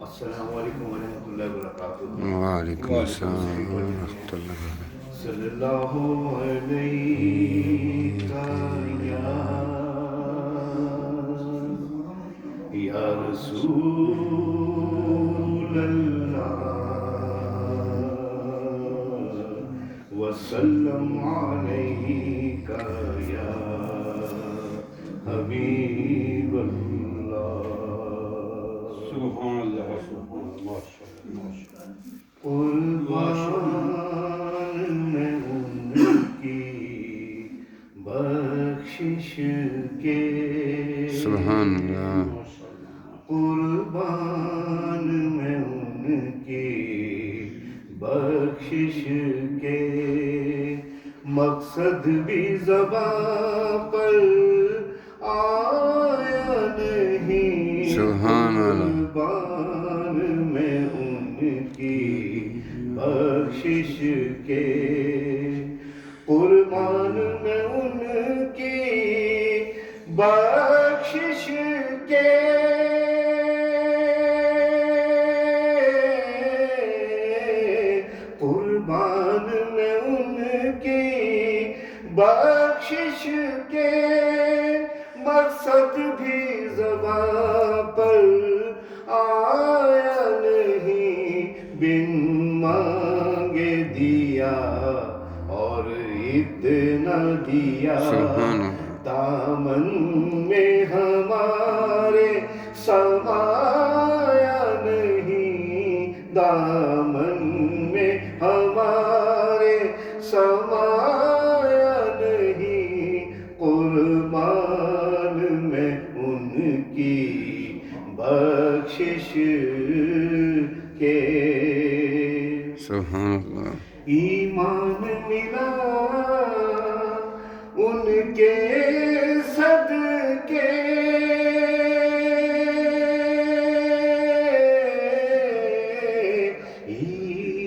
السلام علیکم ورحمۃ اللہ وبرکاتہ. وعلیکم السلام ورحمۃ اللہ وبرکاتہ. صلی اللہ علیہ یا رسول اللہ وسلم علیک یا حبیب اللہ. سبحان اللہ سبحان اللہ ماشاء اللہ. قربان میں ان کی بخشش کے سبحان اللہ. قربان میں ان کی بخشش کے مقصد بھی زباں پر آیا نہیں. سبحان اللہ. قربان میں ان کی بخشش کے قربان میں ان کی بخشش کے قربان میں ان کی بخشش کے مقصد بھی زباں پر آیا نہیں. بن مانگے دیا اور اتنا دیا. سبحان اللہ. دامن میں ہمارے سمایا نہیں. دامن میں ہمارے سمایا نہیں. قربان میں ان کی بخشش کے سبحان اللہ. ایمان ملا ان کے صدقے.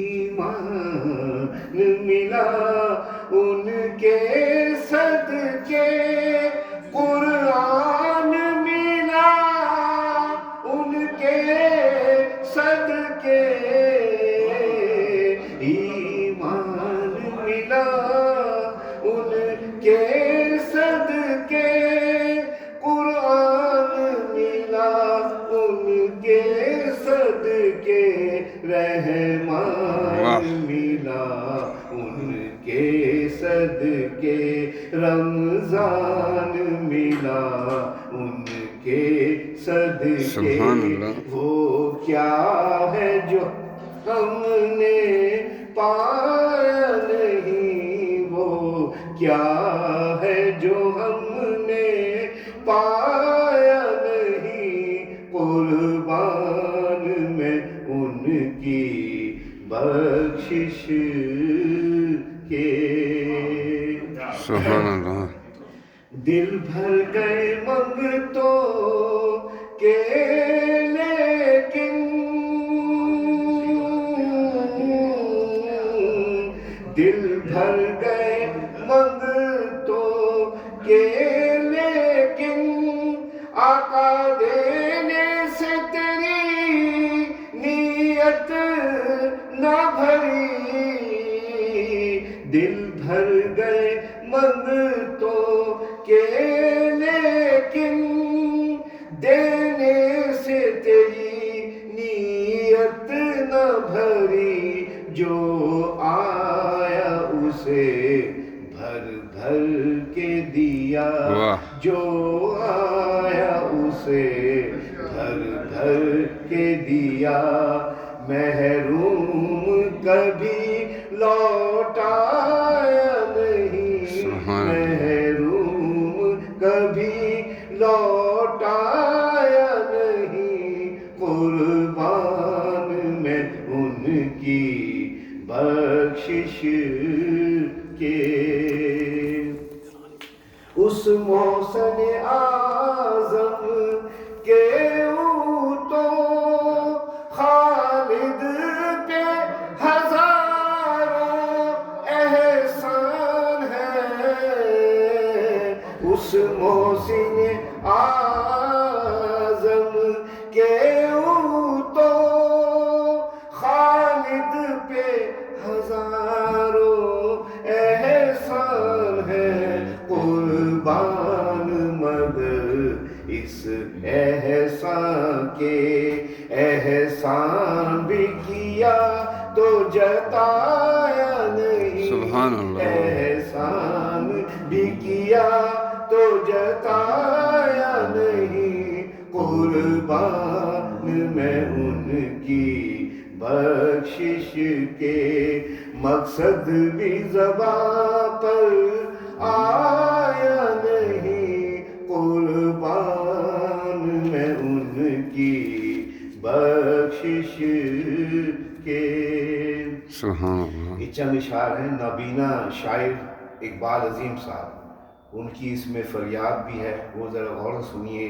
ایمان ملا ان کے صدقے. قرآن ملا ان کے صدقے. ایمان ملا ان کے صدقے. قرآن ملا ان کے صدقے. رحمان ملا ان کے صدقے. رمضان ملا ان کے صدقے. سبحان اللہ. وہ کیا ہے جو ہم نے پایا نہیں. وہ کیا ہے جو ہم نے پایا نہیں. قربان میں ان کی بخشش کے سبحان اللہ. دل بھر گئے منگتوں کے لیکن دل بھر گئے منگتوں کے لیکن آقا دینے سے تیری نیت نہ بھری. دل بھر گئے منگتوں کے لیکن دینے سے تیری نیت نہ بھری. جو آیا اسے بھر بھر کے دیا. واہ. جو آیا اسے بھر بھر کے دیا. محروم کبھی لوٹایا نہیں. سبحان اللہ. محروم کبھی لوٹایا نہیں. قربان میں ان کی بخشش کے اس محسن اعظم کے اونٹوں خالد پہ ہزاروں اس احسان کے احسان بھی کیا تو جتایا نہیں سبحان اللہ احسان بھی کیا تو جتایا نہیں قربان میں ان کی بخشش کے مقصد بھی زباں پر آیا نہیں قربان میں ان کی بخشش کے سبحان اللہ یہ چند اشعار ہیں نابینا شاعر اقبال عظیم صاحب ان کی اس میں فریاد بھی ہے وہ ذرا غور سے سنیے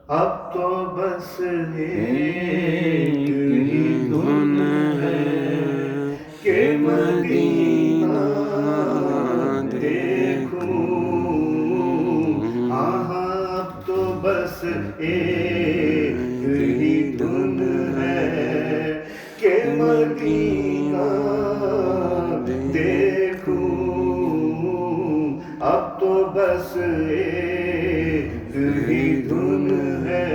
اب تو بس ایک ہی دھن ہے کہ مدینہ دیکھوں اب تو بس ایک ہی دھن ہے کہ مدینہ دیکھوں اب تو بس ایک ہی دھن ہے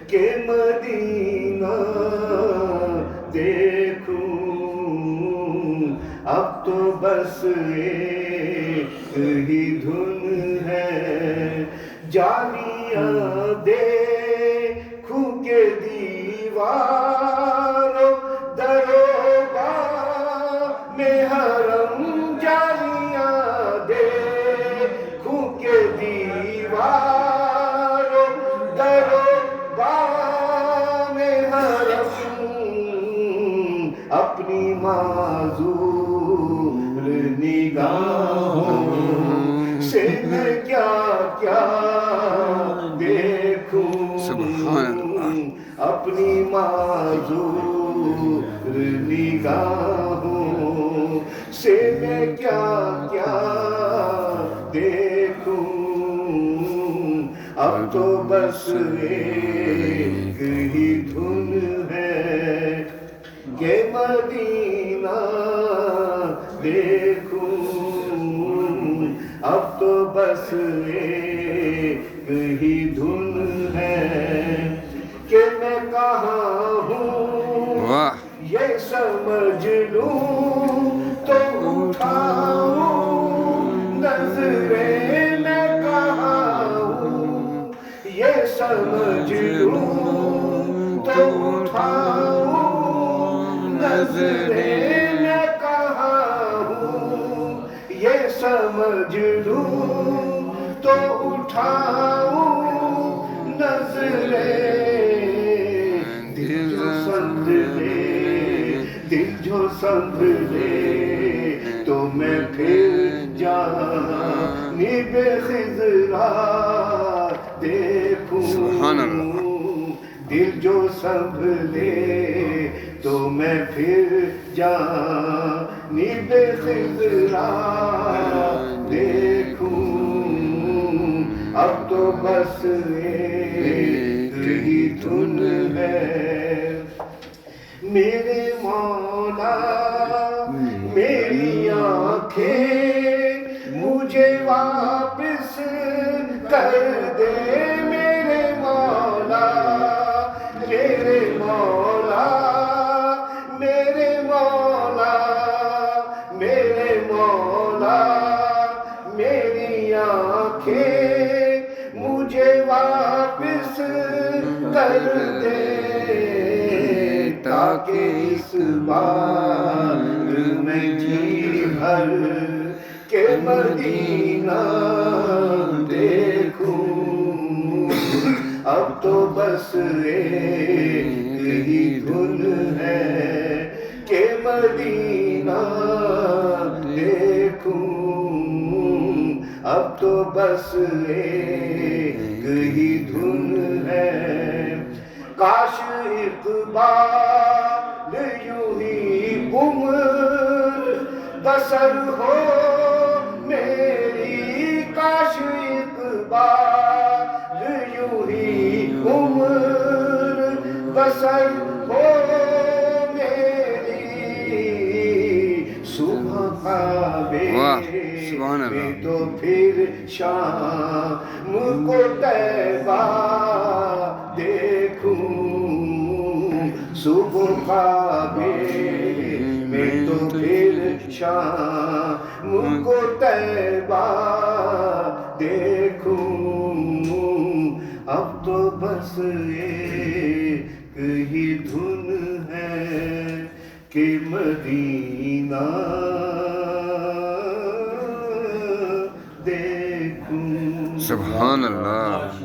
کہ مدینہ دیکھوں اب تو بس ایک ہی دھن ہے جالیاں دیکھوں کہ دیواروں دروگاہ میں حرم جالیاں دیکھوں کہ دیواروں دروگاہ میں حرم اپنی معذور نگاہوں سے میں کیا کیا دیکھوں سبحان اللہ اپنی معذور نگاہوں سے میں کیا کیا دیکھوں اب تو بس ایک ہی دھن ہے کہ مدینہ دیکھوں اب تو بس ایک ہی دھن ہے کہ میں کہاں ہوں واہ یہ سمجھ لوں تو اٹھاؤں نظریں میں کہاں ہوں یہ سمجھ لوں تو اٹھاؤں نظریں میں کہاں ہوں یہ سمجھ لوں تو اٹھاؤں نظریں دل جو سنبھلے تو میں پھر جانب خضرا دیکھوں سبحان اللہ دل جو سنبھلے تو میں پھر جانب خضرا دیکھوں اب تو بس ایک ہی دھن ہے میرے مولا میری آنکھیں مجھے واپس کر دے میرے مولا میرے مولا میرے مولا میرے مولا میری آنکھیں مجھے واپس کر دے تاکہ اس بار میں جی بھر کے مدینہ دیکھوں اب تو بس ایک ہی دھن ہے کہ مدینہ دیکھوں اب تو بس ایک ہی دھن ہے کاش اقبال یوں ہی عمر بسر ہو میری کاش اقبال یوں ہی عمر بسر ہو میری صبح کعبے سبحان اللہ میں تو پھر شام کو طیبہ دیکھوں صبح کعبے میں تو پھر شام کو طیبہ دیکھوں اب تو بس ایک ہی دھن ہے کہ مدینہ دیکھوں سبحان اللہ